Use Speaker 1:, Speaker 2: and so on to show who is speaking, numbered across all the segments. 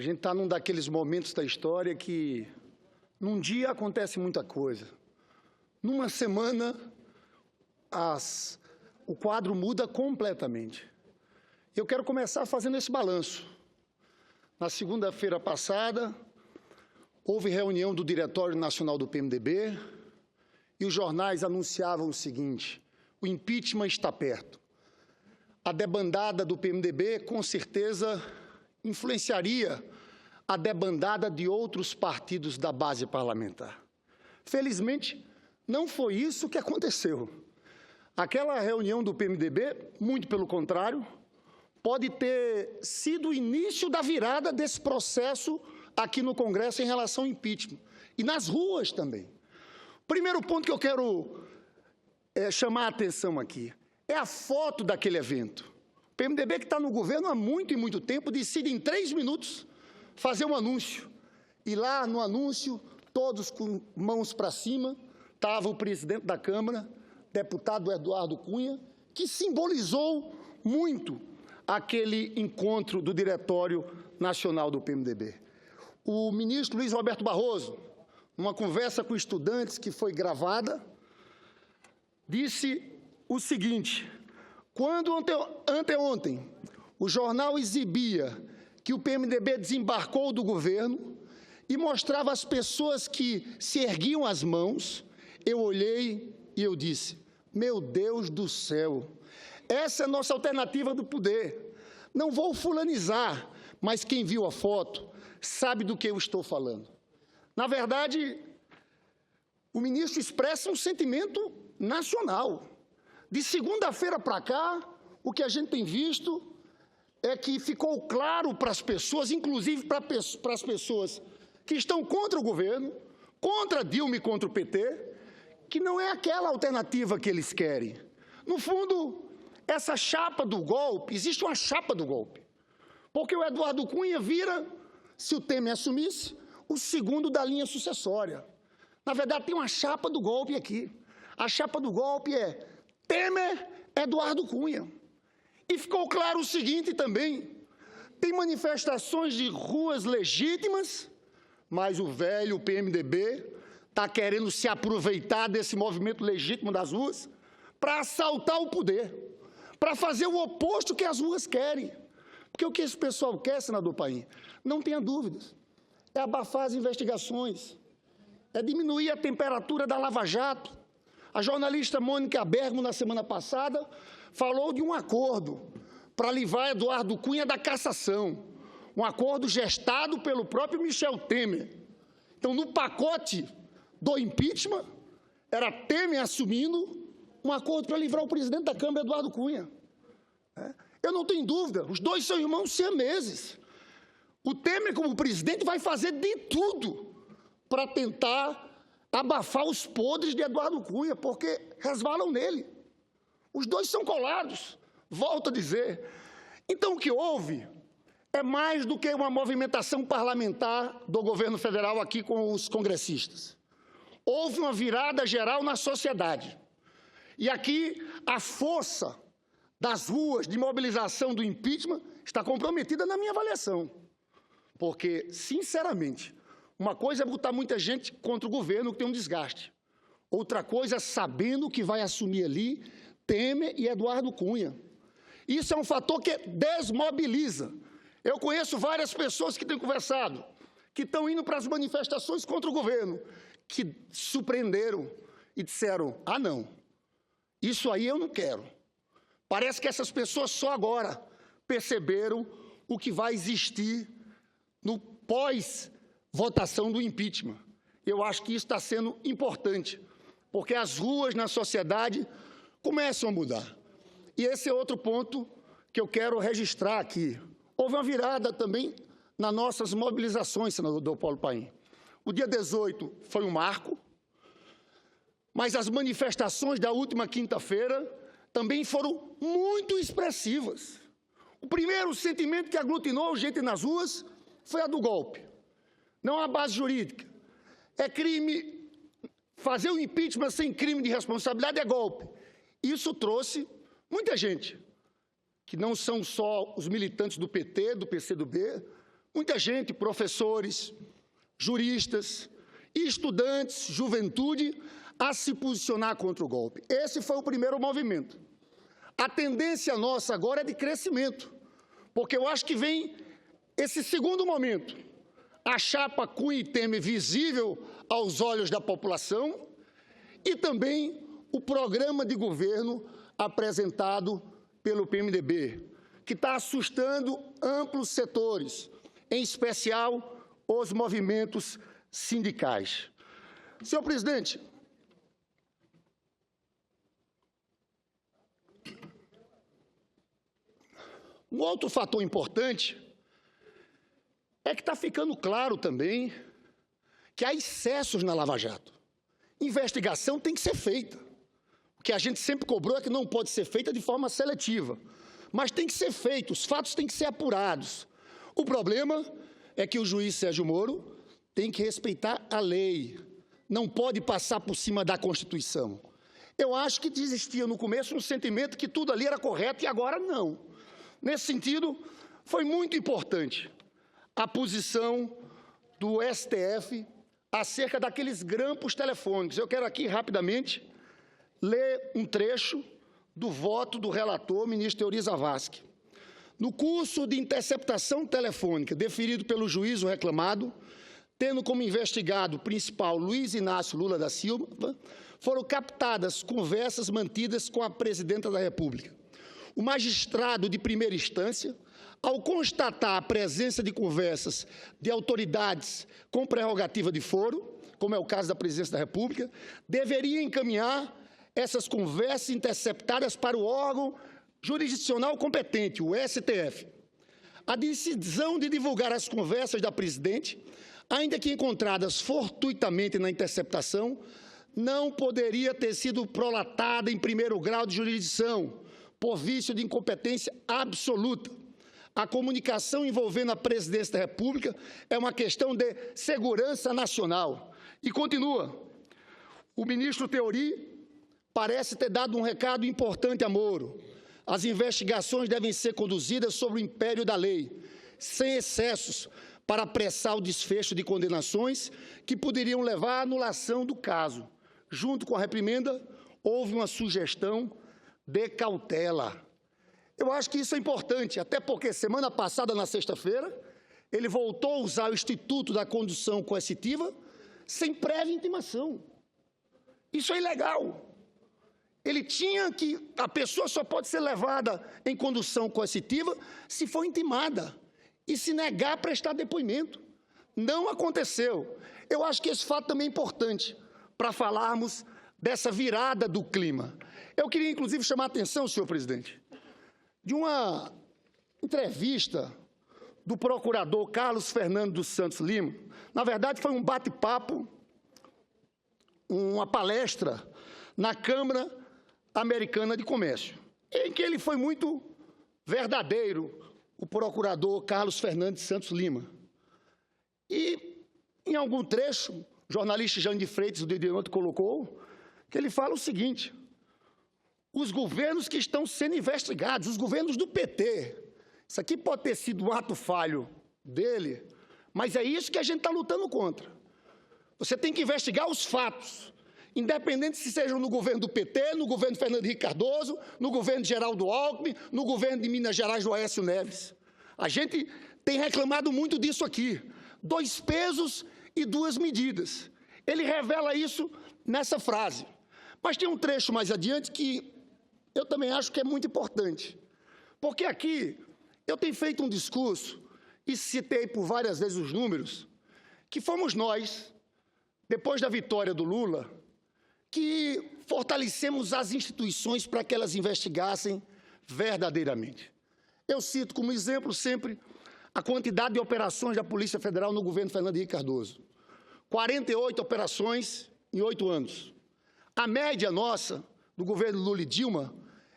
Speaker 1: A gente está num daqueles momentos da história que, num dia acontece muita coisa. Numa semana, o quadro muda completamente. Eu quero começar fazendo esse balanço. Na segunda-feira passada, houve reunião do Diretório Nacional do PMDB e os jornais anunciavam o seguinte: o impeachment está perto. A debandada do PMDB, com certeza, influenciaria a debandada de outros partidos da base parlamentar. Felizmente, não foi isso que aconteceu. Aquela reunião do PMDB, muito pelo contrário, pode ter sido o início da virada desse processo aqui no Congresso em relação ao impeachment. E nas ruas também. O primeiro ponto que eu quero chamar a atenção aqui é a foto daquele evento. O PMDB, que está no governo há muito e muito tempo, decide em 3 minutos fazer um anúncio. E lá no anúncio, todos com mãos para cima, estava o presidente da Câmara, deputado Eduardo Cunha, que simbolizou muito aquele encontro do Diretório Nacional do PMDB. O ministro Luiz Roberto Barroso, numa conversa com estudantes que foi gravada, disse o seguinte: quando anteontem o jornal exibia que o PMDB desembarcou do governo e mostrava as pessoas que se erguiam as mãos, eu olhei e eu disse: meu Deus do céu, essa é a nossa alternativa do poder. Não vou fulanizar, mas quem viu a foto sabe do que eu estou falando. Na verdade, o ministro expressa um sentimento nacional. De segunda-feira para cá, o que a gente tem visto é que ficou claro para as pessoas, inclusive para as pessoas que estão contra o governo, contra Dilma e contra o PT, que não é aquela alternativa que eles querem. No fundo, essa chapa do golpe, existe uma chapa do golpe, porque o Eduardo Cunha vira, se o Temer assumisse, o segundo da linha sucessória. Na verdade, tem uma chapa do golpe aqui. A chapa do golpe é Temer, Eduardo Cunha. E ficou claro o seguinte também: tem manifestações de ruas legítimas, mas o velho PMDB está querendo se aproveitar desse movimento legítimo das ruas para assaltar o poder, para fazer o oposto que as ruas querem. Porque o que esse pessoal quer, senador Paim, não tenha dúvidas, é abafar as investigações, é diminuir a temperatura da Lava Jato. A jornalista Mônica Bergamo, na semana passada, falou de um acordo para livrar Eduardo Cunha da cassação, um acordo gestado pelo próprio Michel Temer. Então, no pacote do impeachment, era Temer assumindo um acordo para livrar o presidente da Câmara, Eduardo Cunha. Eu não tenho dúvida, os dois são irmãos siameses. O Temer, como presidente, vai fazer de tudo para tentar abafar os podres de Eduardo Cunha, porque resvalam nele. Os dois são colados, volto a dizer. Então, o que houve é mais do que uma movimentação parlamentar do governo federal aqui com os congressistas. Houve uma virada geral na sociedade. E aqui a força das ruas de mobilização do impeachment está comprometida na minha avaliação. Porque, sinceramente, uma coisa é botar muita gente contra o governo que tem um desgaste. Outra coisa é sabendo que vai assumir ali Temer e Eduardo Cunha. Isso é um fator que desmobiliza. Eu conheço várias pessoas que têm conversado, que estão indo para as manifestações contra o governo, que surpreenderam e disseram: ah, não, isso aí eu não quero. Parece que essas pessoas só agora perceberam o que vai existir no pós-votação do impeachment. Eu acho que isso está sendo importante, porque as ruas na sociedade começam a mudar. E esse é outro ponto que eu quero registrar aqui. Houve uma virada também nas nossas mobilizações, senador Paulo Paim. O dia 18 foi um marco, mas as manifestações da última quinta-feira também foram muito expressivas. O primeiro sentimento que aglutinou gente nas ruas foi a do golpe. Não há base jurídica. É crime, fazer o impeachment sem crime de responsabilidade é golpe. Isso trouxe muita gente, que não são só os militantes do PT, do PCdoB, muita gente, professores, juristas, estudantes, juventude, a se posicionar contra o golpe. Esse foi o primeiro movimento. A tendência nossa agora é de crescimento, porque eu acho que vem esse segundo momento, a chapa Cunha e Temer visível aos olhos da população e também o programa de governo apresentado pelo PMDB, que está assustando amplos setores, em especial os movimentos sindicais. Senhor presidente, um outro fator importante é que está ficando claro também que há excessos na Lava Jato. Investigação tem que ser feita. O que a gente sempre cobrou é que não pode ser feita de forma seletiva, mas tem que ser feito, os fatos têm que ser apurados. O problema é que o juiz Sérgio Moro tem que respeitar a lei, não pode passar por cima da Constituição. Eu acho que existia no começo um sentimento que tudo ali era correto e agora não. Nesse sentido, foi muito importante a posição do STF acerca daqueles grampos telefônicos. Eu quero aqui, rapidamente, ler um trecho do voto do relator, ministro Euri Zavascki. No curso de interceptação telefônica deferido pelo juízo reclamado, tendo como investigado principal Luiz Inácio Lula da Silva, foram captadas conversas mantidas com a presidenta da República. O magistrado de primeira instância, ao constatar a presença de conversas de autoridades com prerrogativa de foro, como é o caso da presidência da República, deveria encaminhar essas conversas interceptadas para o órgão jurisdicional competente, o STF. A decisão de divulgar as conversas da presidente, ainda que encontradas fortuitamente na interceptação, não poderia ter sido prolatada em primeiro grau de jurisdição, por vício de incompetência absoluta. A comunicação envolvendo a presidência da República é uma questão de segurança nacional. E continua, o ministro Teori parece ter dado um recado importante a Moro. As investigações devem ser conduzidas sobre o império da lei, sem excessos, para apressar o desfecho de condenações que poderiam levar à anulação do caso. Junto com a reprimenda, houve uma sugestão de cautela. Eu acho que isso é importante, até porque semana passada, na sexta-feira, ele voltou a usar o Instituto da Condução Coercitiva sem prévia intimação. Isso é ilegal. Ele tinha que, a pessoa só pode ser levada em condução coercitiva se for intimada e se negar a prestar depoimento. Não aconteceu. Eu acho que esse fato também é importante para falarmos dessa virada do clima. Eu queria, inclusive, chamar a atenção, senhor presidente, de uma entrevista do procurador Carlos Fernando dos Santos Lima. Na verdade, foi um bate-papo, uma palestra na Câmara Americana de Comércio, em que ele foi muito verdadeiro, o procurador Carlos Fernando dos Santos Lima. E, em algum trecho, o jornalista Jean de Freitas, do dia ontem, colocou, que ele fala o seguinte: os governos que estão sendo investigados, os governos do PT, isso aqui pode ter sido um ato falho dele, mas é isso que a gente está lutando contra. Você tem que investigar os fatos, independente se sejam no governo do PT, no governo de Fernando Henrique Cardoso, no governo de Geraldo Alckmin, no governo de Minas Gerais do Aécio Neves. A gente tem reclamado muito disso aqui. 2 pesos e 2 medidas. Ele revela isso nessa frase. Mas tem um trecho mais adiante que eu também acho que é muito importante. Porque aqui eu tenho feito um discurso, e citei por várias vezes os números, que fomos nós, depois da vitória do Lula, que fortalecemos as instituições para que elas investigassem verdadeiramente. Eu cito como exemplo sempre a quantidade de operações da Polícia Federal no governo Fernando Henrique Cardoso. 48 operações em 8 anos. A média nossa, do governo Lula e Dilma,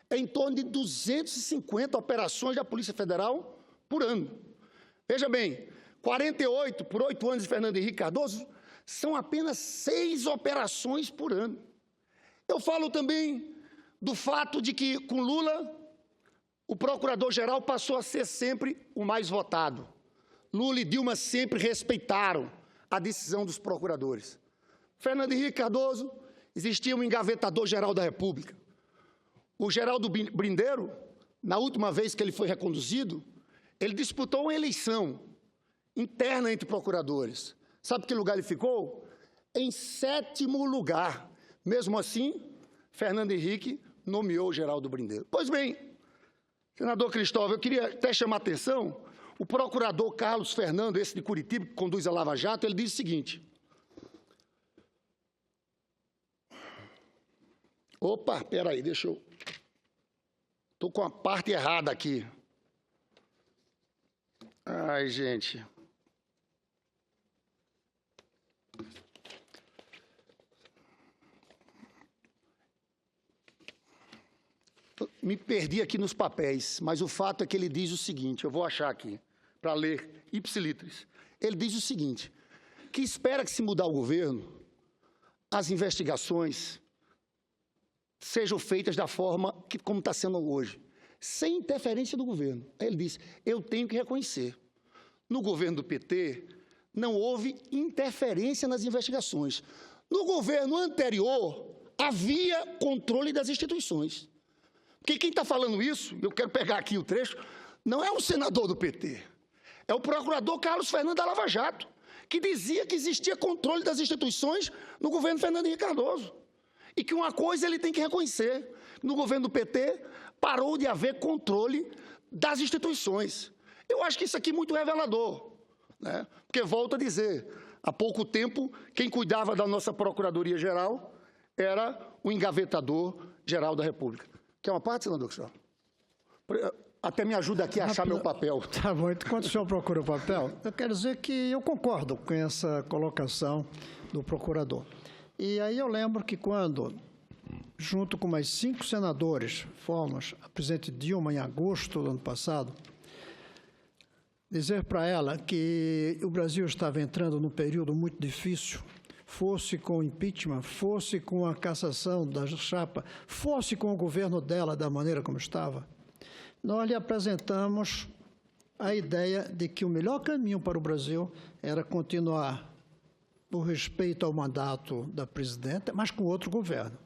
Speaker 1: é em torno de 250 operações da Polícia Federal por ano. Veja bem, 48 por 8 anos de Fernando Henrique Cardoso são apenas 6 operações por ano. Eu falo também do fato de que, com Lula, o procurador-geral passou a ser sempre o mais votado. Lula e Dilma sempre respeitaram a decisão dos procuradores. Fernando Henrique Cardoso, existia um engavetador-geral da República. O Geraldo Brindeiro, na última vez que ele foi reconduzido, ele disputou uma eleição interna entre procuradores. Sabe que lugar ele ficou? Em 7º lugar. Mesmo assim, Fernando Henrique nomeou o Geraldo Brindeiro. Pois bem, senador Cristóvão, eu queria até chamar a atenção, o procurador Carlos Fernando, esse de Curitiba, que conduz a Lava Jato, ele diz o seguinte: opa, peraí, deixa eu... Estou com a parte errada aqui. Ai, gente. Me perdi aqui nos papéis, mas o fato é que ele diz o seguinte, eu vou achar aqui, para ler ipsilitris. Ele diz o seguinte, que espera que, se mudar o governo, as investigações sejam feitas da forma como está sendo hoje, sem interferência do governo. Aí ele diz, eu tenho que reconhecer, no governo do PT, não houve interferência nas investigações. No governo anterior, havia controle das instituições. Porque quem está falando isso, eu quero pegar aqui o trecho, não é um senador do PT, é o procurador Carlos Fernando da Lava Jato, que dizia que existia controle das instituições no governo Fernando Henrique Cardoso. E que uma coisa ele tem que reconhecer, no governo do PT parou de haver controle das instituições. Eu acho que isso aqui é muito revelador, né? Porque, volto a dizer, há pouco tempo, quem cuidava da nossa Procuradoria-Geral era o engavetador-geral da República. Quer uma parte, senador Cristóvão? Até me ajuda aqui a achar meu papel.
Speaker 2: Tá bom, enquanto o senhor procura o papel, eu quero dizer que eu concordo com essa colocação do procurador. E aí eu lembro que quando, junto com mais 5 senadores, fomos a presidente Dilma em agosto do ano passado, dizer para ela que o Brasil estava entrando num período muito difícil, fosse com o impeachment, fosse com a cassação da chapa, fosse com o governo dela da maneira como estava, nós lhe apresentamos a ideia de que o melhor caminho para o Brasil era continuar o respeito ao mandato da presidenta, mas com outro governo.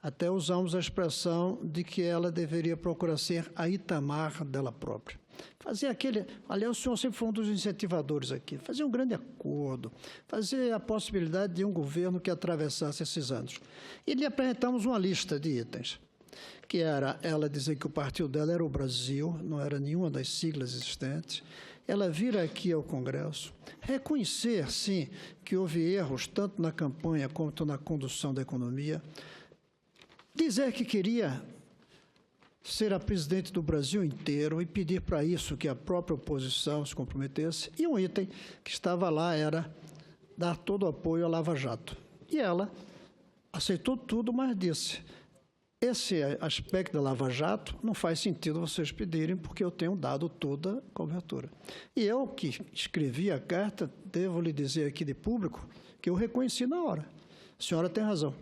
Speaker 2: Até usamos a expressão de que ela deveria procurar ser a Itamar dela própria. Fazer aquele... Aliás, o senhor sempre foi um dos incentivadores aqui. Fazer um grande acordo, fazer a possibilidade de um governo que atravessasse esses anos. E lhe apresentamos uma lista de itens, que era ela dizer que o partido dela era o Brasil, não era nenhuma das siglas existentes, ela vir aqui ao Congresso, reconhecer, sim, que houve erros tanto na campanha quanto na condução da economia, dizer que queria ser a presidente do Brasil inteiro e pedir para isso que a própria oposição se comprometesse. E um item que estava lá era dar todo o apoio à Lava Jato. E ela aceitou tudo, mas disse, esse aspecto da Lava Jato não faz sentido vocês pedirem, porque eu tenho dado toda a cobertura. E eu, que escrevi a carta, devo lhe dizer aqui de público, que eu reconheci na hora. A senhora tem razão.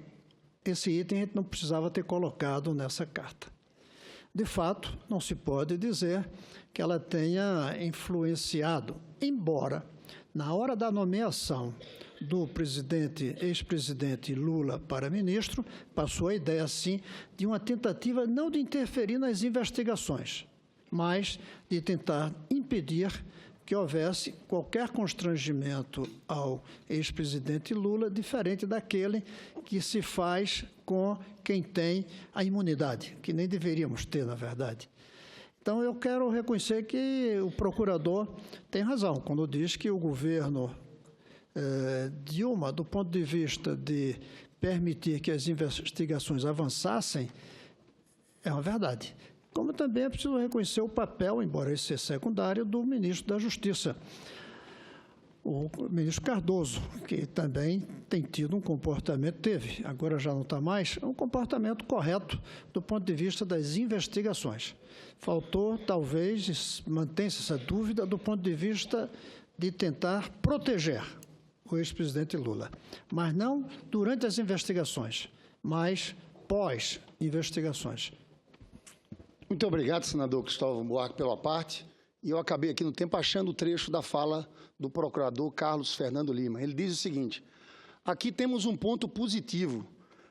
Speaker 2: Esse item a gente não precisava ter colocado nessa carta. De fato, não se pode dizer que ela tenha influenciado, embora, na hora da nomeação do ex-presidente Lula para ministro, passou a ideia, sim, de uma tentativa não de interferir nas investigações, mas de tentar impedir que houvesse qualquer constrangimento ao ex-presidente Lula, diferente daquele que se faz com quem tem a imunidade, que nem deveríamos ter, na verdade. Então, eu quero reconhecer que o procurador tem razão quando diz que o governo Dilma, do ponto de vista de permitir que as investigações avançassem, é uma verdade. Como também é preciso reconhecer o papel, embora esse seja secundário, do ministro da Justiça, o ministro Cardoso, que também tem tido um comportamento, agora já não está mais, um comportamento correto do ponto de vista das investigações. Faltou, talvez, mantém-se essa dúvida do ponto de vista de tentar proteger o ex-presidente Lula, mas não durante as investigações, mas pós-investigações.
Speaker 1: Muito obrigado, senador Cristóvão Buarque, pela parte. e eu acabei aqui no tempo achando o trecho da fala do procurador Carlos Fernando Lima. Ele diz o seguinte: aqui temos um ponto positivo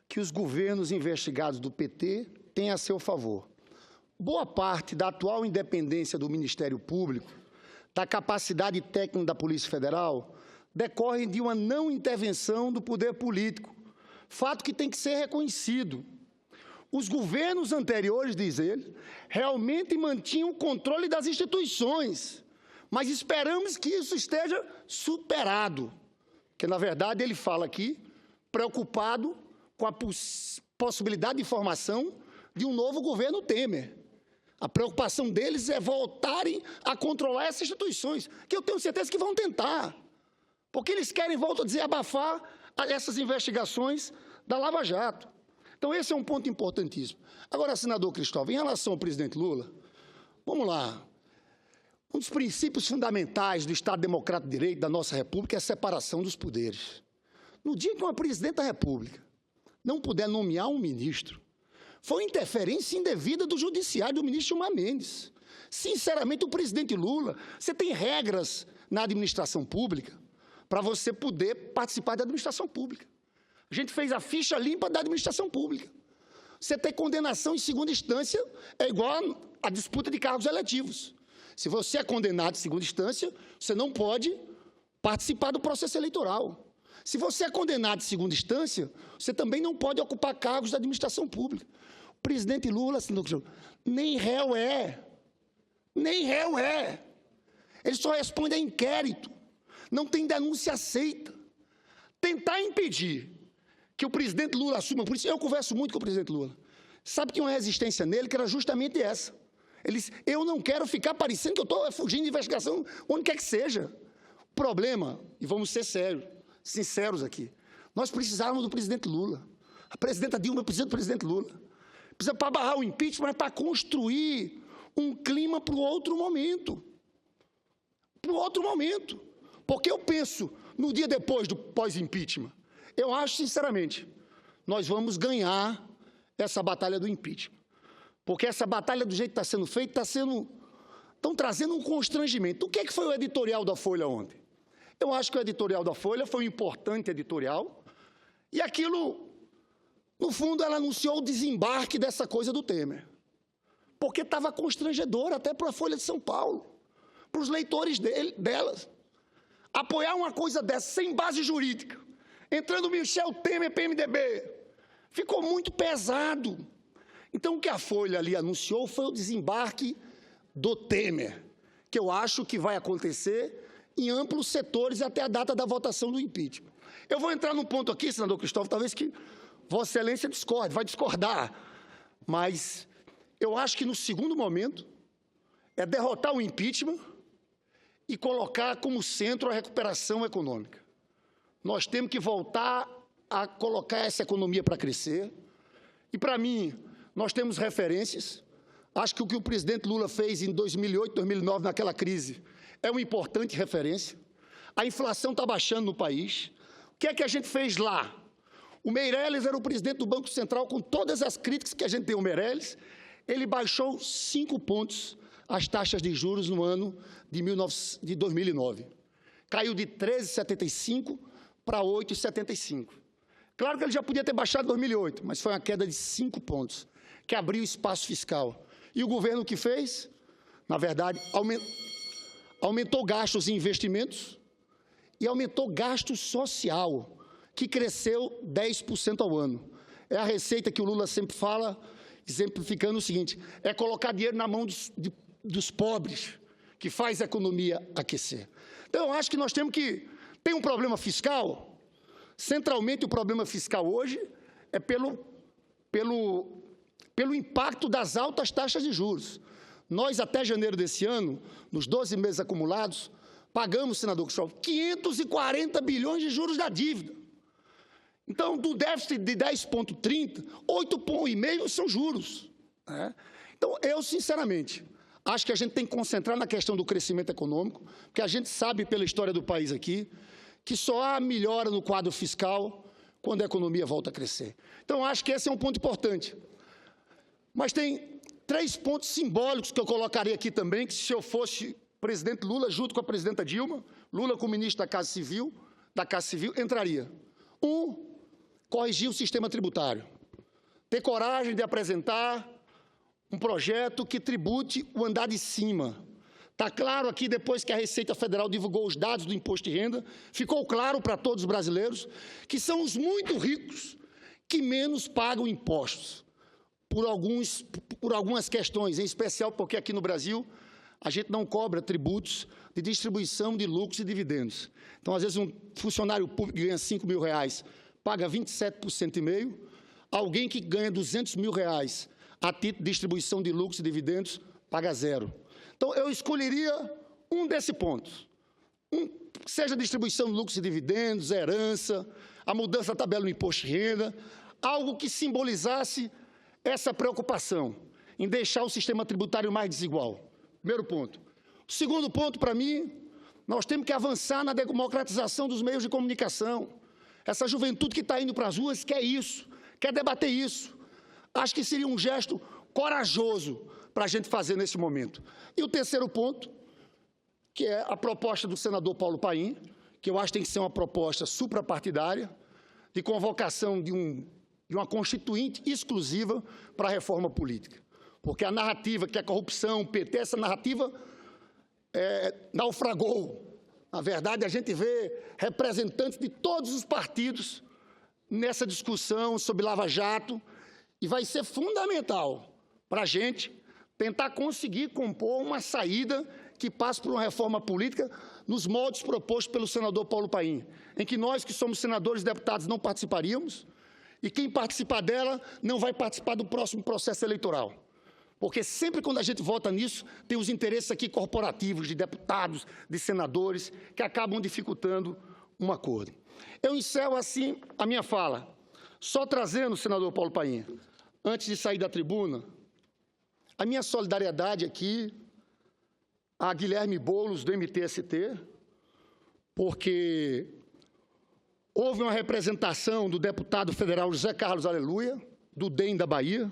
Speaker 1: que os governos investigados do PT têm a seu favor. Boa parte da atual independência do Ministério Público, da capacidade técnica da Polícia Federal, decorre de uma não intervenção do poder político, fato que tem que ser reconhecido. Os governos anteriores, diz ele, realmente mantinham o controle das instituições, mas esperamos que isso esteja superado. Porque, na verdade, ele fala aqui, preocupado com a possibilidade de formação de um novo governo Temer. A preocupação deles é voltarem a controlar essas instituições, que eu tenho certeza que vão tentar, porque eles querem, volto a dizer, abafar essas investigações da Lava Jato. Então, esse é um ponto importantíssimo. Agora, senador Cristóvão, em relação ao presidente Lula, vamos lá. Um dos princípios fundamentais do Estado Democrático de Direito da nossa República é a separação dos poderes. No dia que uma presidente da República não puder nomear um ministro, foi interferência indevida do judiciário do ministro Gilmar Mendes. Sinceramente, o presidente Lula, você tem regras na administração pública para você poder participar da administração pública. A gente fez a ficha limpa da administração pública. Você ter condenação em segunda instância é igual a disputa de cargos eletivos. Se você é condenado em segunda instância, você não pode participar do processo eleitoral. Se você é condenado em segunda instância, você também não pode ocupar cargos da administração pública. O presidente Lula, nem réu é. Nem réu é. Ele só responde a inquérito. Não tem denúncia aceita. Tentar impedir que o presidente Lula assuma, por isso eu converso muito com o presidente Lula, sabe que tinha uma resistência nele que era justamente essa. Ele disse, eu não quero ficar parecendo que eu estou fugindo de investigação, onde quer que seja. O problema, e vamos ser sérios, sinceros aqui, nós precisávamos do presidente Lula. A presidenta Dilma precisa do presidente Lula. Precisa para barrar o impeachment, mas para construir um clima para o outro momento. Para o outro momento. Porque eu penso, no dia depois do pós-impeachment, eu acho, sinceramente, nós vamos ganhar essa batalha do impeachment. Porque essa batalha, do jeito que está sendo feita, estão trazendo um constrangimento. O que foi o editorial da Folha ontem? Eu acho que o editorial da Folha foi um importante editorial, e aquilo, no fundo, ela anunciou o desembarque dessa coisa do Temer. Porque estava constrangedor até para a Folha de São Paulo, para os leitores delas. Apoiar uma coisa dessa, sem base jurídica, entrando Michel Temer, PMDB, ficou muito pesado. Então, o que a Folha ali anunciou foi o desembarque do Temer, que eu acho que vai acontecer em amplos setores até a data da votação do impeachment. Eu vou entrar num ponto aqui, senador Cristóvão, talvez que Vossa Excelência discorde, vai discordar, mas eu acho que no segundo momento é derrotar o impeachment e colocar como centro a recuperação econômica. Nós temos que voltar a colocar essa economia para crescer. E, para mim, nós temos referências. Acho que o que o presidente Lula fez em 2008, 2009, naquela crise, é uma importante referência. A inflação está baixando no país. O que é que a gente fez lá? O Meirelles era o presidente do Banco Central, com todas as críticas que a gente tem ao Meirelles. Ele baixou 5 pontos as taxas de juros no ano de 2009. Caiu de 13,75 para 8,75. Claro que ele já podia ter baixado em 2008, mas foi uma queda de 5 pontos, que abriu espaço fiscal. E o governo que fez, na verdade, aumentou gastos em investimentos e aumentou gasto social, que cresceu 10% ao ano. É a receita que o Lula sempre fala, exemplificando o seguinte, é colocar dinheiro na mão dos pobres, que faz a economia aquecer. Então, eu acho que nós temos que... Tem um problema fiscal? Centralmente, o problema fiscal hoje é pelo impacto das altas taxas de juros. Nós, até janeiro desse ano, nos 12 meses acumulados, pagamos, senador Cristóvão, 540 bilhões de juros da dívida. Então, do déficit de 10,30, 8,5 são juros. Né? Então, eu, sinceramente, acho que a gente tem que concentrar na questão do crescimento econômico, porque a gente sabe, pela história do país aqui, que só há melhora no quadro fiscal quando a economia volta a crescer. Então, acho que esse é um ponto importante. Mas tem 3 pontos simbólicos que eu colocaria aqui também, que se eu fosse presidente Lula, junto com a presidenta Dilma, Lula como ministro da Casa Civil, entraria. 1, corrigir o sistema tributário. Ter coragem de apresentar um projeto que tribute o andar de cima. Está claro aqui, depois que a Receita Federal divulgou os dados do imposto de renda, ficou claro para todos os brasileiros que são os muito ricos que menos pagam impostos, por algumas questões, em especial porque aqui no Brasil a gente não cobra tributos de distribuição de lucros e dividendos. Então, às vezes, um funcionário público que ganha R$5 mil paga 27,5%, alguém que ganha R$200 mil a título de distribuição de lucros e dividendos paga 0%. Então, eu escolheria um desses pontos, seja distribuição de lucros e dividendos, herança, a mudança da tabela no imposto de renda, algo que simbolizasse essa preocupação em deixar o sistema tributário mais desigual. Primeiro ponto. O segundo ponto, para mim, nós temos que avançar na democratização dos meios de comunicação. Essa juventude que está indo para as ruas quer isso, quer debater isso. Acho que seria um gesto corajoso para a gente fazer nesse momento. E o terceiro ponto, que é a proposta do senador Paulo Paim, que eu acho que tem que ser uma proposta suprapartidária, de convocação de uma constituinte exclusiva para a reforma política. Porque a narrativa que a corrupção, o PT, essa narrativa naufragou. Na verdade, a gente vê representantes de todos os partidos nessa discussão sobre Lava Jato, e vai ser fundamental para a gente tentar conseguir compor uma saída que passe por uma reforma política nos moldes propostos pelo senador Paulo Paim, em que nós, que somos senadores e deputados, não participaríamos, e quem participar dela não vai participar do próximo processo eleitoral. Porque sempre quando a gente vota nisso, tem os interesses aqui corporativos de deputados, de senadores, que acabam dificultando um acordo. Eu encerro assim a minha fala, só trazendo, senador Paulo Paim, antes de sair da tribuna, a minha solidariedade aqui a Guilherme Boulos, do MTST, porque houve uma representação do deputado federal José Carlos Aleluia, do DEM da Bahia.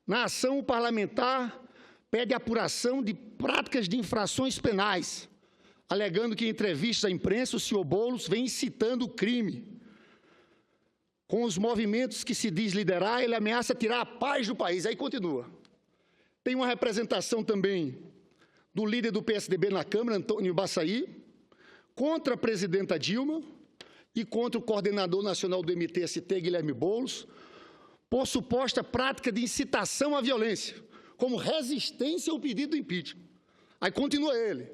Speaker 1: Na ação, o parlamentar pede apuração de práticas de infrações penais, alegando que, em entrevista à imprensa, o senhor Boulos vem incitando o crime. Com os movimentos que se diz liderar, ele ameaça tirar a paz do país. Aí continua. Tem uma representação também do líder do PSDB na Câmara, Antônio Baçaí, contra a presidenta Dilma e contra o coordenador nacional do MTST, Guilherme Boulos, por suposta prática de incitação à violência, como resistência ao pedido do impeachment. Aí continua ele,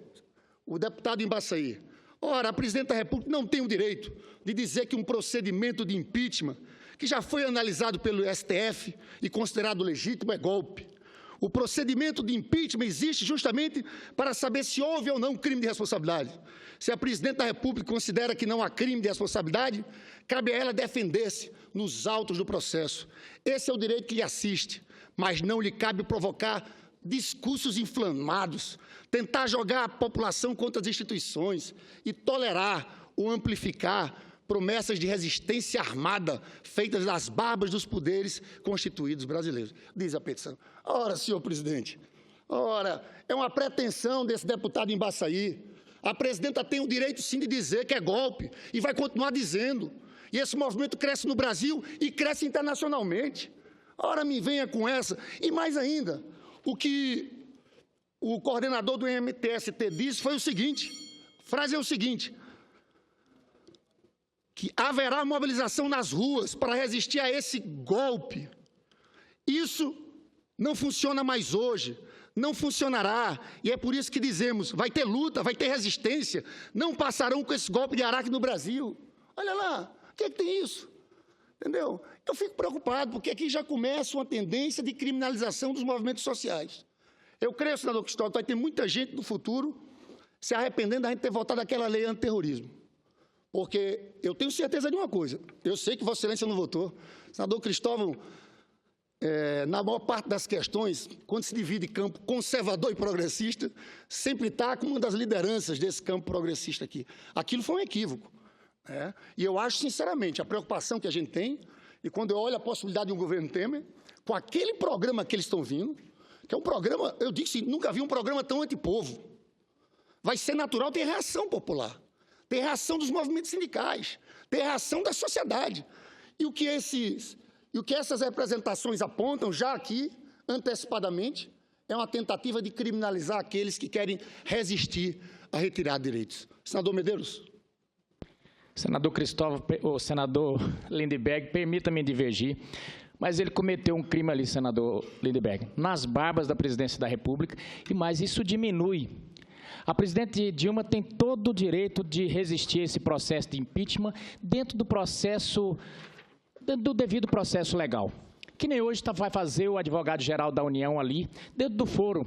Speaker 1: o deputado Embaçaí. Ora, a presidenta da República não tem o direito de dizer que um procedimento de impeachment, que já foi analisado pelo STF e considerado legítimo, é golpe. O procedimento de impeachment existe justamente para saber se houve ou não crime de responsabilidade. Se a presidenta da República considera que não há crime de responsabilidade, cabe a ela defender-se nos autos do processo. Esse é o direito que lhe assiste, mas não lhe cabe provocar discursos inflamados, tentar jogar a população contra as instituições e tolerar ou amplificar promessas de resistência armada feitas nas barbas dos poderes constituídos brasileiros. Diz a petição. Ora, senhor presidente, ora, é uma pretensão desse deputado Embaçaí. A presidenta tem o direito, sim, de dizer que é golpe e vai continuar dizendo. E esse movimento cresce no Brasil e cresce internacionalmente. Ora, me venha com essa. E mais ainda, o que o coordenador do MTST disse foi o seguinte, a frase é o seguinte, que haverá mobilização nas ruas para resistir a esse golpe. Isso não funciona mais hoje, não funcionará, e é por isso que dizemos, vai ter luta, vai ter resistência, não passarão com esse golpe de Araque no Brasil. Olha lá, o que é que tem isso? Entendeu? Eu fico preocupado, porque aqui já começa uma tendência de criminalização dos movimentos sociais. Eu creio, senador Cristóvão, vai ter muita gente no futuro se arrependendo da gente ter votado aquela lei antiterrorismo. Porque eu tenho certeza de uma coisa, eu sei que Vossa Excelência não votou. Senador Cristóvão, na maior parte das questões, quando se divide campo conservador e progressista, sempre está com uma das lideranças desse campo progressista aqui. Aquilo foi um equívoco. E eu acho, sinceramente, a preocupação que a gente tem, e quando eu olho a possibilidade de um governo Temer, com aquele programa que eles estão vindo, que é um programa, eu disse, nunca vi um programa tão antipovo. Vai ser natural ter reação popular, ter reação dos movimentos sindicais, ter reação da sociedade. E o que essas representações apontam já aqui, antecipadamente, é uma tentativa de criminalizar aqueles que querem resistir a retirar direitos. Senador Medeiros.
Speaker 3: Senador Cristóvão, o senador Lindbergh, permita-me divergir, mas ele cometeu um crime ali, senador Lindbergh, nas barbas da presidência da República, e mais isso diminui. A presidente Dilma tem todo o direito de resistir a esse processo de impeachment dentro do processo, do devido processo legal. Que nem hoje vai fazer o advogado-geral da União ali, dentro do foro.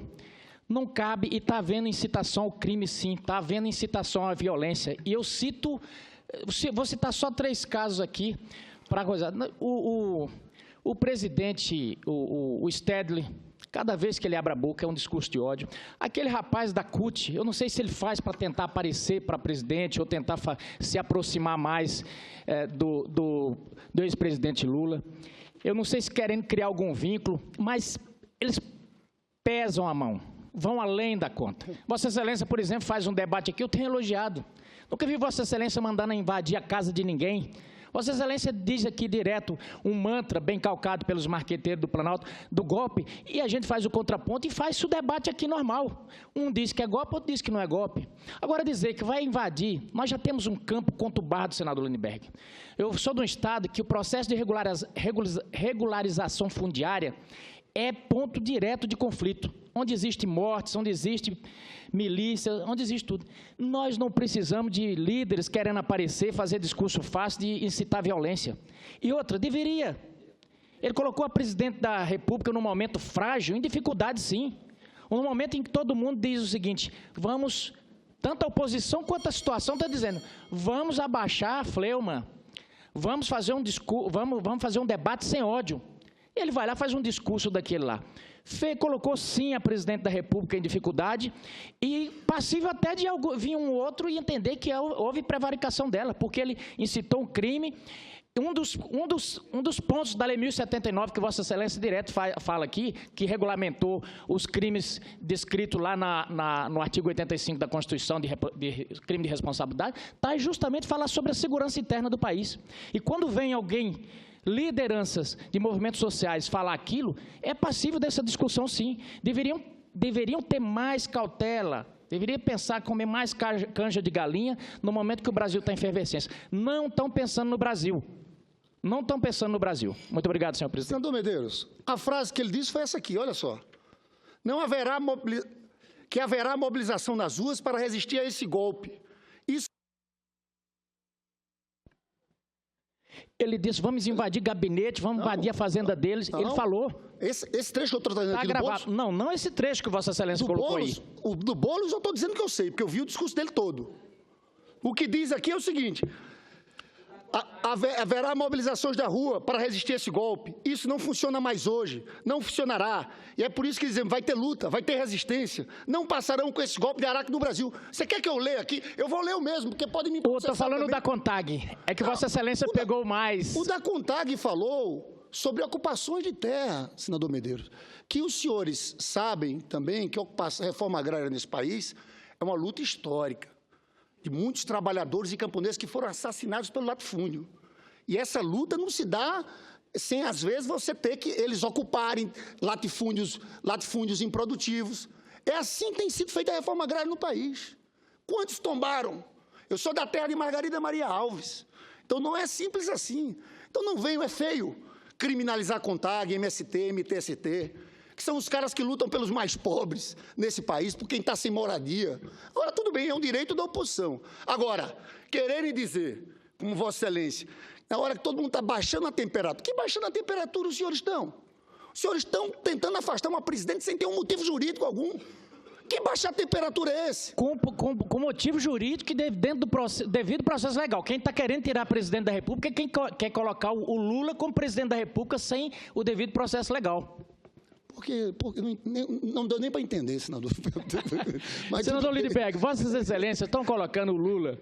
Speaker 3: Não cabe, e está havendo incitação ao crime, sim, está havendo incitação à violência. E eu cito, vou citar só 3 casos aqui, para coisa. O presidente, o Stedley, cada vez que ele abre a boca é um discurso de ódio. Aquele rapaz da CUT, eu não sei se ele faz para tentar aparecer para presidente ou tentar se aproximar mais do ex-presidente Lula. Eu não sei se querendo criar algum vínculo, mas eles pesam a mão, vão além da conta. Vossa Excelência, por exemplo, faz um debate aqui, eu tenho elogiado. Nunca vi Vossa Excelência mandando invadir a casa de ninguém. Vossa Excelência diz aqui direto um mantra bem calcado pelos marqueteiros do Planalto, do golpe, e a gente faz o contraponto e faz o debate aqui normal. Um diz que é golpe, outro diz que não é golpe. Agora dizer que vai invadir, nós já temos um campo conturbado, senador Lindbergh. Eu sou de um estado que o processo de regularização fundiária é ponto direto de conflito, onde existe mortes, onde existe milícia, onde existe tudo. Nós não precisamos de líderes querendo aparecer, fazer discurso fácil de incitar violência. E outra, deveria. Ele colocou a presidente da República num momento frágil, em dificuldade sim. Um momento em que todo mundo diz o seguinte, vamos, tanto a oposição quanto a situação está dizendo, vamos abaixar a fleuma, vamos fazer um discurso, vamos fazer um debate sem ódio. Ele vai lá, faz um discurso daquele lá. Colocou sim a presidente da República em dificuldade e passível até de vir um outro e entender que houve prevaricação dela, porque ele incitou um crime. Um dos pontos da Lei 1079, que Vossa Excelência direto fala aqui, que regulamentou os crimes descritos lá no artigo 85 da Constituição de crime de responsabilidade, está justamente falar sobre a segurança interna do país. E quando vem alguém, lideranças de movimentos sociais, falar aquilo, é passível dessa discussão, sim. Deveriam ter mais cautela, deveriam pensar em comer mais canja de galinha no momento que o Brasil está em efervescência. Não estão pensando no Brasil. Não estão pensando no Brasil. Muito obrigado, senhor presidente.
Speaker 1: Senador Medeiros, a frase que ele disse foi essa aqui, olha só. Não haverá mobilização nas ruas para resistir a esse golpe. Isso.
Speaker 3: Ele disse, vamos invadir gabinete, vamos invadir a fazenda deles. Ele falou.
Speaker 1: Esse trecho que eu estou trazendo aqui do Boulos...
Speaker 3: Não esse trecho que Vossa Excelência colocou aí.
Speaker 1: Do Boulos eu estou dizendo que eu sei, porque eu vi o discurso dele todo. O que diz aqui é o seguinte, haverá mobilizações da rua para resistir a esse golpe. Isso não funciona mais hoje, não funcionará. E é por isso que dizemos, vai ter luta, vai ter resistência. Não passarão com esse golpe de Araque no Brasil. Você quer que eu leia aqui? Eu vou ler o mesmo, porque pode me processar.
Speaker 3: Estou falando também. Da CONTAG. É que Vossa Excelência pegou mais.
Speaker 1: O da CONTAG falou sobre ocupações de terra, senador Medeiros. Que os senhores sabem também que a reforma agrária nesse país é uma luta histórica de muitos trabalhadores e camponeses que foram assassinados pelo latifúndio. E essa luta não se dá sem, às vezes, você ter que eles ocuparem latifúndios improdutivos. É assim que tem sido feita a reforma agrária no país. Quantos tombaram? Eu sou da terra de Margarida Maria Alves. Então, não é simples assim. Então, não venho, é feio, criminalizar a CONTAG, MST, MTST, que são os caras que lutam pelos mais pobres nesse país, por quem está sem moradia. Agora, tudo bem, é um direito da oposição. Agora, quererem dizer, como Vossa Excelência, na hora que todo mundo está baixando a temperatura, que baixando a temperatura os senhores estão? Os senhores estão tentando afastar uma presidente sem ter um motivo jurídico algum. Que baixar a temperatura é esse?
Speaker 3: Com motivo jurídico e dentro do devido processo legal. Quem está querendo tirar a presidente da República é quem quer colocar o Lula como presidente da República sem o devido processo legal.
Speaker 1: Porque não deu nem para entender, senador.
Speaker 3: Mas senador Lindbergh, Vossas Excelências estão colocando o Lula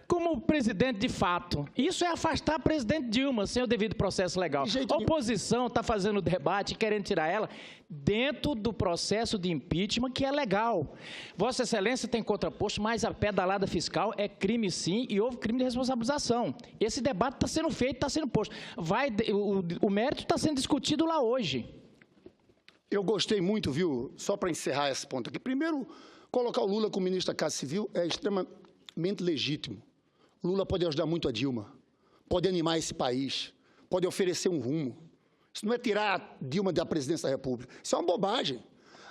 Speaker 3: como presidente de fato. Isso é afastar a presidente Dilma sem o devido processo legal. A oposição está fazendo debate, querendo tirar ela dentro do processo de impeachment, que é legal. Vossa Excelência tem contraposto, mas a pedalada fiscal é crime sim, e houve crime de responsabilização. Esse debate está sendo feito, está sendo posto. O mérito está sendo discutido lá hoje.
Speaker 1: Eu gostei muito, viu, só para encerrar esse ponto aqui. Primeiro, colocar o Lula como ministro da Casa Civil é extremamente legítimo. O Lula pode ajudar muito a Dilma, pode animar esse país, pode oferecer um rumo. Isso não é tirar a Dilma da presidência da República. Isso é uma bobagem.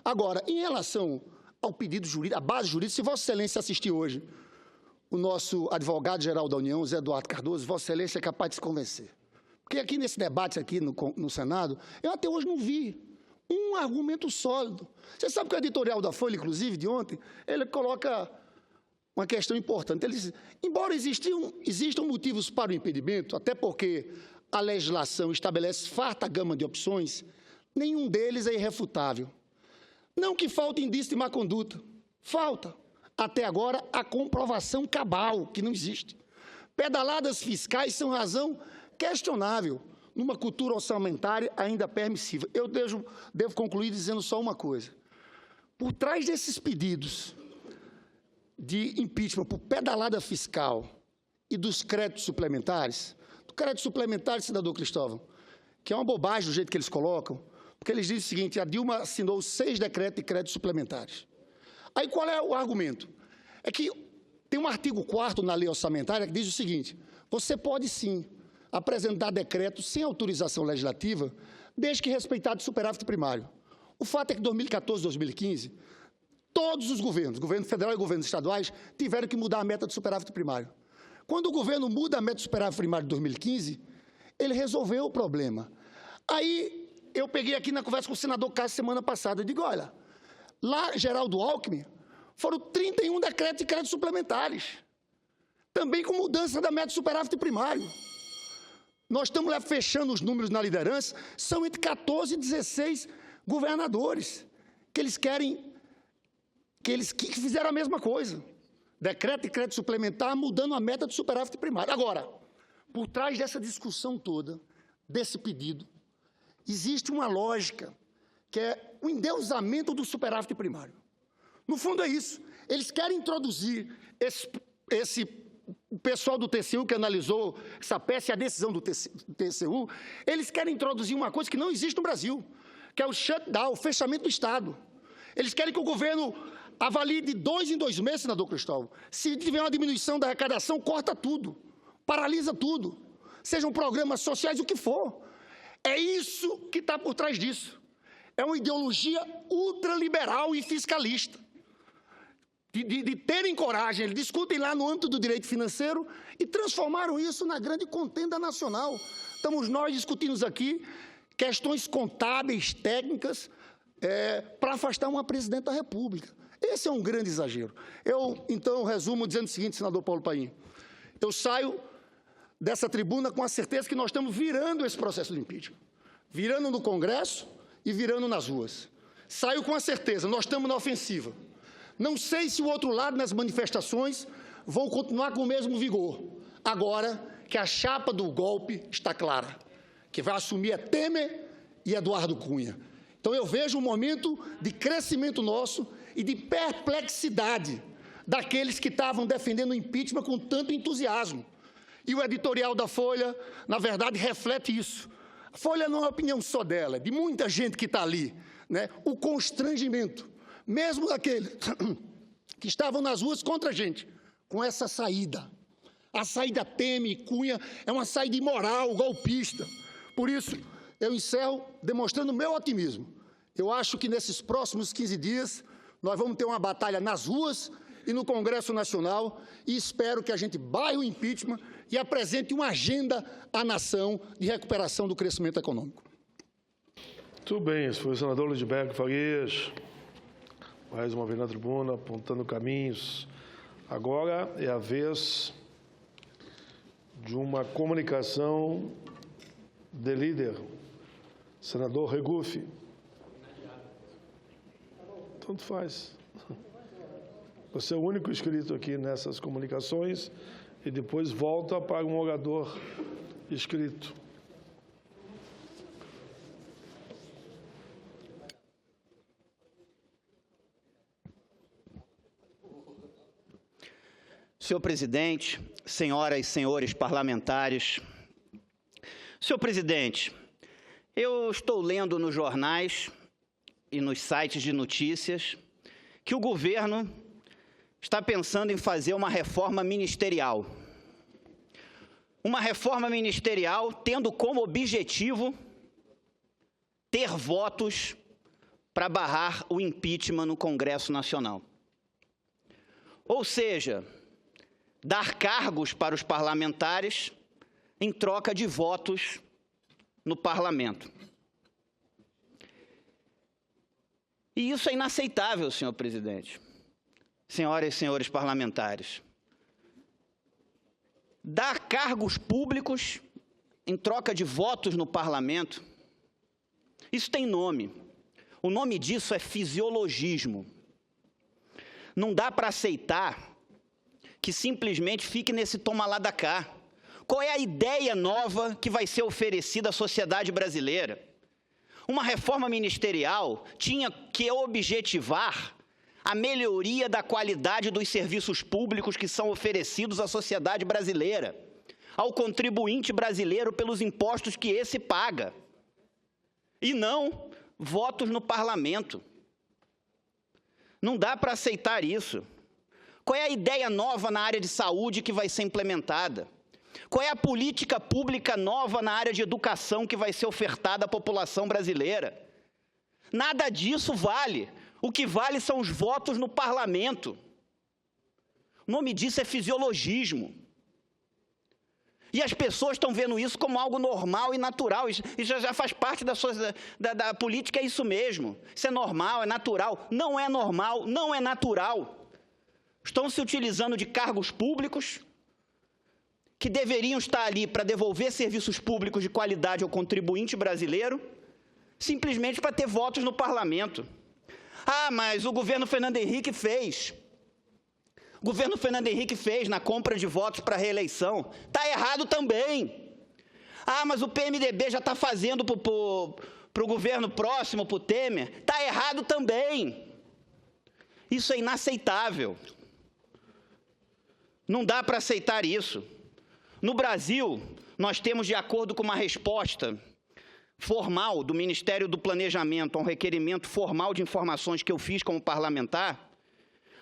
Speaker 1: Agora, em relação ao pedido jurídico, a base jurídica, se Vossa Excelência assistir hoje, o nosso advogado-geral da União, Zé Eduardo Cardoso, Vossa Excelência é capaz de se convencer. Porque aqui nesse debate, aqui no Senado, eu até hoje não vi um argumento sólido. Você sabe que o editorial da Folha, inclusive, de ontem, ele coloca uma questão importante. Ele diz, embora existam motivos para o impedimento, até porque a legislação estabelece farta gama de opções, nenhum deles é irrefutável. Não que falte indício de má conduta, falta, até agora, a comprovação cabal, que não existe. Pedaladas fiscais são razão questionável, numa cultura orçamentária ainda permissível. Eu devo concluir dizendo só uma coisa. Por trás desses pedidos de impeachment por pedalada fiscal e dos créditos suplementares, do crédito suplementar, senador Cristóvão, que é uma bobagem do jeito que eles colocam, porque eles dizem o seguinte, a Dilma assinou 6 decretos de créditos suplementares. Aí qual é o argumento? É que tem um artigo 4º na lei orçamentária que diz o seguinte, você pode sim apresentar decreto sem autorização legislativa, desde que respeitado o superávit primário. O fato é que, em 2014 e 2015, todos os governos, governo federal e governos estaduais, tiveram que mudar a meta de superávit primário. Quando o governo muda a meta de superávit primário de 2015, ele resolveu o problema. Aí, eu peguei aqui na conversa com o senador Cássio semana passada, eu digo, olha, lá, Geraldo Alckmin, foram 31 decretos de créditos suplementares, também com mudança da meta de superávit primário. Nós estamos lá fechando os números na liderança, são entre 14 e 16 governadores, que fizeram a mesma coisa. Decreto e crédito suplementar, mudando a meta do superávit primário. Agora, por trás dessa discussão toda, desse pedido, existe uma lógica, que é o endeusamento do superávit primário. No fundo é isso. Eles querem introduzir o pessoal do TCU que analisou essa peça e a decisão do TCU, eles querem introduzir uma coisa que não existe no Brasil, que é o shutdown, o fechamento do Estado. Eles querem que o governo avalie de 2 em 2 meses, senador Cristóvão. Se tiver uma diminuição da arrecadação, corta tudo, paralisa tudo, sejam programas sociais, o que for. É isso que está por trás disso. É uma ideologia ultraliberal e fiscalista. De terem coragem, eles discutem lá no âmbito do direito financeiro e transformaram isso na grande contenda nacional. Estamos nós discutindo aqui questões contábeis, técnicas, para afastar uma presidente da República. Esse é um grande exagero. Eu, então, resumo dizendo o seguinte, senador Paulo Paim, eu saio dessa tribuna com a certeza que nós estamos virando esse processo de impeachment, virando no Congresso e virando nas ruas. Saio com a certeza, nós estamos na ofensiva. Não sei se o outro lado, nas manifestações, vão continuar com o mesmo vigor. Agora que a chapa do golpe está clara, que vai assumir é Temer e Eduardo Cunha. Então, eu vejo um momento de crescimento nosso e de perplexidade daqueles que estavam defendendo o impeachment com tanto entusiasmo. E o editorial da Folha, na verdade, reflete isso. A Folha não é uma opinião só dela, é de muita gente que está ali, né? O constrangimento, mesmo daqueles que estavam nas ruas contra a gente, com essa saída. A saída Temer e Cunha é uma saída imoral, golpista. Por isso, eu encerro demonstrando o meu otimismo. Eu acho que nesses próximos 15 dias nós vamos ter uma batalha nas ruas e no Congresso Nacional e espero que a gente barre o impeachment e apresente uma agenda à nação de recuperação do crescimento econômico.
Speaker 4: Muito bem, esse foi o senador Lindbergh Farias, mais uma vez na tribuna, apontando caminhos. Agora é a vez de uma comunicação de líder, senador Regufe. Tanto faz. Você é o único inscrito aqui nessas comunicações, e depois volta para um orador inscrito.
Speaker 5: Senhor presidente, senhoras e senhores parlamentares. Senhor presidente, eu estou lendo nos jornais e nos sites de notícias que o governo está pensando em fazer uma reforma ministerial. Uma reforma ministerial tendo como objetivo ter votos para barrar o impeachment no Congresso Nacional. Ou seja, dar cargos para os parlamentares em troca de votos no parlamento. E isso é inaceitável, senhor presidente. Senhoras e senhores parlamentares. Dar cargos públicos em troca de votos no parlamento, isso tem nome. O nome disso é fisiologismo. Não dá para aceitar que simplesmente fique nesse toma lá da cá. Qual é a ideia nova que vai ser oferecida à sociedade brasileira? Uma reforma ministerial tinha que objetivar a melhoria da qualidade dos serviços públicos que são oferecidos à sociedade brasileira, ao contribuinte brasileiro pelos impostos que esse paga, e não votos no parlamento. Não dá para aceitar isso. Qual é a ideia nova na área de saúde que vai ser implementada? Qual é a política pública nova na área de educação que vai ser ofertada à população brasileira? Nada disso vale. O que vale são os votos no parlamento. O nome disso é fisiologismo. E as pessoas estão vendo isso como algo normal e natural. Isso já faz parte da política, é isso mesmo. Isso é normal, é natural. Não é normal, não é natural. Estão se utilizando de cargos públicos que deveriam estar ali para devolver serviços públicos de qualidade ao contribuinte brasileiro, simplesmente para ter votos no parlamento. Ah, mas o governo Fernando Henrique fez. O governo Fernando Henrique fez na compra de votos para a reeleição. Está errado também. Ah, mas o PMDB já está fazendo para o governo próximo, para o Temer. Está errado também. Isso é inaceitável. Não dá para aceitar isso. No Brasil, nós temos, de acordo com uma resposta formal do Ministério do Planejamento a um requerimento formal de informações que eu fiz como parlamentar,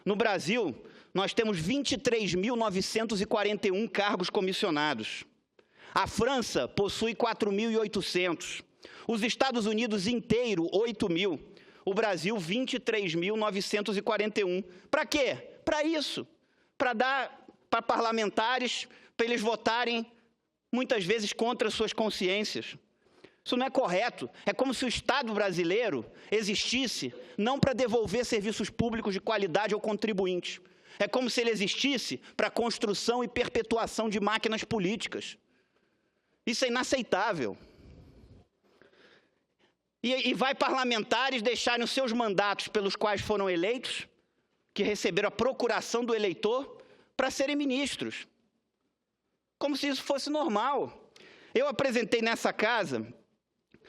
Speaker 5: no Brasil, nós temos 23.941 cargos comissionados. A França possui 4.800. Os Estados Unidos inteiro, 8.000. O Brasil, 23.941. Para quê? Para isso. Para dar para parlamentares, para eles votarem, muitas vezes, contra suas consciências. Isso não é correto. É como se o Estado brasileiro existisse não para devolver serviços públicos de qualidade ao contribuinte. É como se ele existisse para a construção e perpetuação de máquinas políticas. Isso é inaceitável. E vai parlamentares deixarem os seus mandatos pelos quais foram eleitos, que receberam a procuração do eleitor, para serem ministros. Como se isso fosse normal. Eu apresentei nessa casa,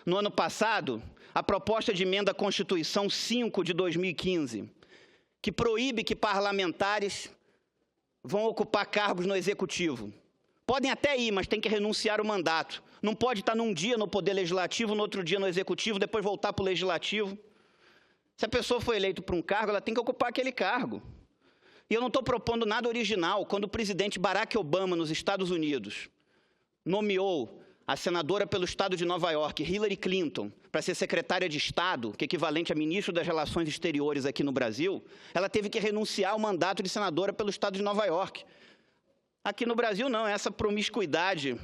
Speaker 5: no ano passado, a proposta de emenda à Constituição 5 de 2015, que proíbe que parlamentares vão ocupar cargos no Executivo. Podem até ir, mas tem que renunciar ao mandato. Não pode estar num dia no Poder Legislativo, no outro dia no Executivo, depois voltar para o Legislativo. Se a pessoa foi eleita para um cargo, ela tem que ocupar aquele cargo. E eu não estou propondo nada original. Quando o presidente Barack Obama, nos Estados Unidos, nomeou a senadora pelo estado de Nova York, Hillary Clinton, para ser secretária de Estado, que é equivalente a ministro das Relações Exteriores aqui no Brasil, ela teve que renunciar ao mandato de senadora pelo estado de Nova York. Aqui no Brasil, não, essa promiscuidade.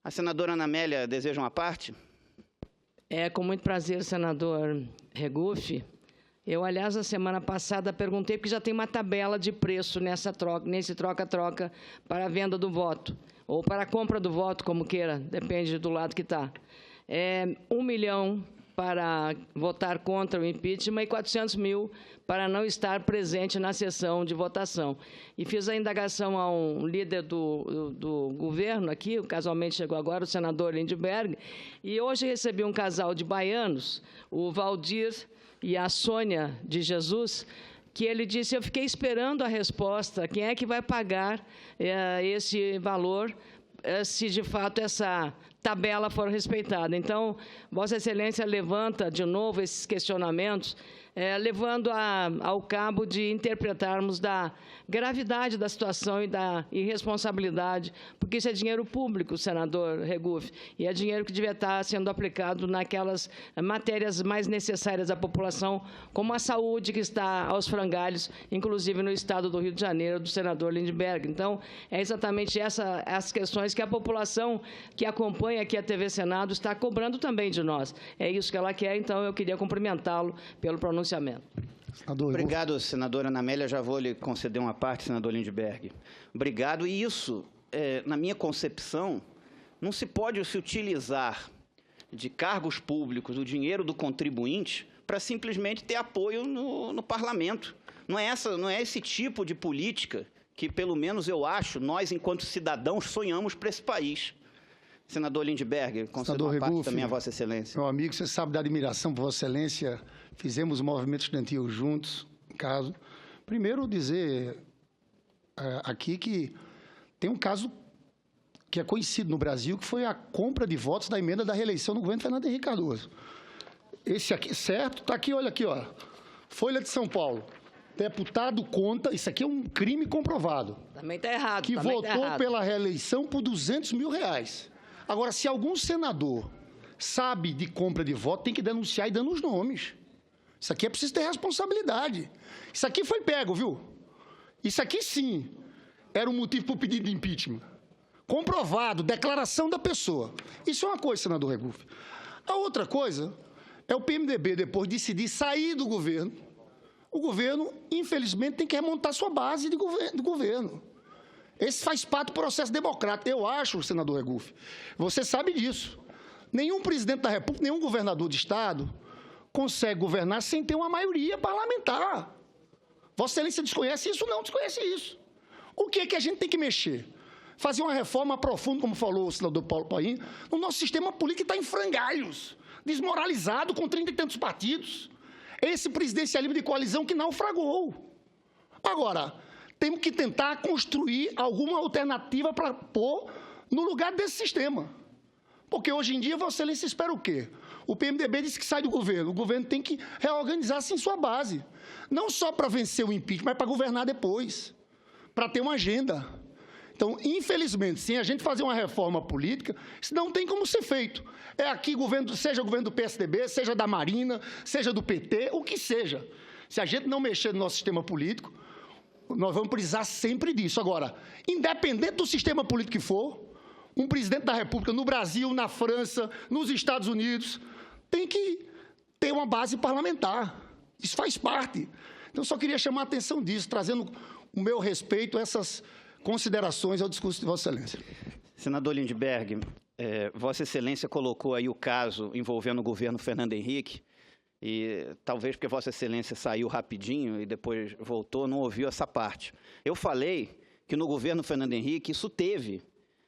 Speaker 5: A senadora Ana Amélia deseja uma parte?
Speaker 6: É com muito prazer, senador Regufe. Eu, aliás, a semana passada perguntei, porque já tem uma tabela de preço nesse troca-troca para a venda do voto, ou para a compra do voto, como queira, depende do lado que está. para votar contra o impeachment e 400 mil para não estar presente na sessão de votação. E fiz a indagação a um líder do governo aqui, casualmente chegou agora, o senador Lindbergh, e hoje recebi um casal de baianos, o Valdir e a Sônia de Jesus, que ele disse, eu fiquei esperando a resposta, quem é que vai pagar esse valor, se de fato essa tabela for respeitada. Então, Vossa Excelência levanta de novo esses questionamentos, levando ao cabo de interpretarmos da gravidade da situação e da irresponsabilidade, porque isso é dinheiro público, senador Regufe, e é dinheiro que devia estar sendo aplicado naquelas matérias mais necessárias à população, como a saúde, que está aos frangalhos, inclusive no estado do Rio de Janeiro, do senador Lindbergh. Então, é exatamente essas questões que a população que acompanha aqui a TV Senado está cobrando também de nós. É isso que ela quer, então eu queria cumprimentá-lo pelo pronunciamento.
Speaker 5: Obrigado, senadora Ana Amélia. Já vou lhe conceder uma parte, senador Lindbergh. Obrigado. E isso, na minha concepção, não se pode se utilizar de cargos públicos, do dinheiro do contribuinte, para simplesmente ter apoio no parlamento. Não é esse tipo de política que, pelo menos eu acho, nós, enquanto cidadãos, sonhamos para esse país. Senador Lindbergh, concedo uma parte também a Vossa Excelência.
Speaker 1: Meu amigo, você sabe da admiração por Vossa Excelência. Fizemos o movimento estudantil juntos, no caso. Primeiro, dizer aqui que tem um caso que é conhecido no Brasil, que foi a compra de votos da emenda da reeleição do governo Fernando Henrique Cardoso. Esse aqui, certo? Está aqui, olha aqui, ó. Folha de São Paulo. Deputado conta, isso aqui é um crime comprovado.
Speaker 6: Também está errado.
Speaker 1: Que votou pela reeleição por R$200 mil. Agora, se algum senador sabe de compra de voto, tem que denunciar e dando os nomes. Isso aqui é preciso ter responsabilidade. Isso aqui foi pego, viu? Isso aqui, sim, era um motivo para o pedido de impeachment. Comprovado, declaração da pessoa. Isso é uma coisa, senador Regufe. A outra coisa é o PMDB, depois de decidir sair do governo. O governo, infelizmente, tem que remontar sua base de governo. Esse faz parte do processo democrático. Eu acho, senador Regufe, você sabe disso. Nenhum presidente da República, nenhum governador de Estado consegue governar sem ter uma maioria parlamentar. Vossa Excelência desconhece isso? Não desconhece isso. O que é que a gente tem que mexer? Fazer uma reforma profunda, como falou o senador Paulo Paim, no nosso sistema político que está em frangalhos, desmoralizado, com 30 e tantos partidos. Esse presidencialismo de coalizão que naufragou. Agora, temos que tentar construir alguma alternativa para pôr no lugar desse sistema. Porque hoje em dia, Vossa Excelência espera o quê? O PMDB disse que sai do governo. O governo tem que reorganizar-se em sua base. Não só para vencer o impeachment, mas para governar depois. Para ter uma agenda. Então, infelizmente, sem a gente fazer uma reforma política, isso não tem como ser feito. É aqui, seja o governo do PSDB, seja da Marina, seja do PT, o que seja. Se a gente não mexer no nosso sistema político, nós vamos precisar sempre disso. Agora, independente do sistema político que for, um presidente da República no Brasil, na França, nos Estados Unidos, tem que ter uma base parlamentar. Isso faz parte. Então, eu só queria chamar a atenção disso, trazendo o meu respeito a essas considerações ao discurso de Vossa Excelência.
Speaker 5: Senador Lindbergh, Vossa Excelência colocou aí o caso envolvendo o governo Fernando Henrique, e talvez porque Vossa Excelência saiu rapidinho e depois voltou, não ouviu essa parte. Eu falei que no governo Fernando Henrique isso teve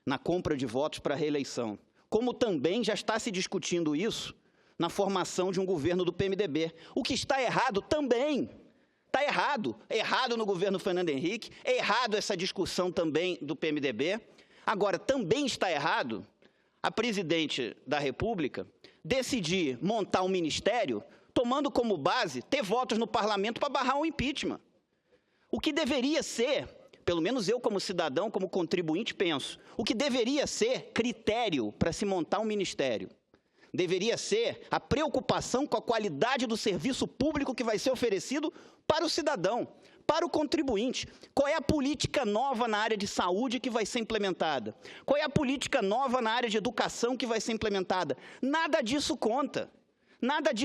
Speaker 5: na compra de votos para a reeleição, como também já está se discutindo isso na formação de um governo do PMDB. O que está errado também. Está errado. É errado no governo Fernando Henrique, é errado essa discussão também do PMDB. Agora, também está errado a presidente da República decidir montar um ministério tomando como base ter votos no parlamento para barrar um impeachment. O que deveria ser, pelo menos eu como cidadão, como contribuinte, penso, o que deveria ser critério para se montar um ministério deveria ser a preocupação com a qualidade do serviço público que vai ser oferecido para o cidadão, para o contribuinte. Qual é a política nova na área de saúde que vai ser implementada? Qual é a política nova na área de educação que vai ser implementada? Nada disso conta. Nada disso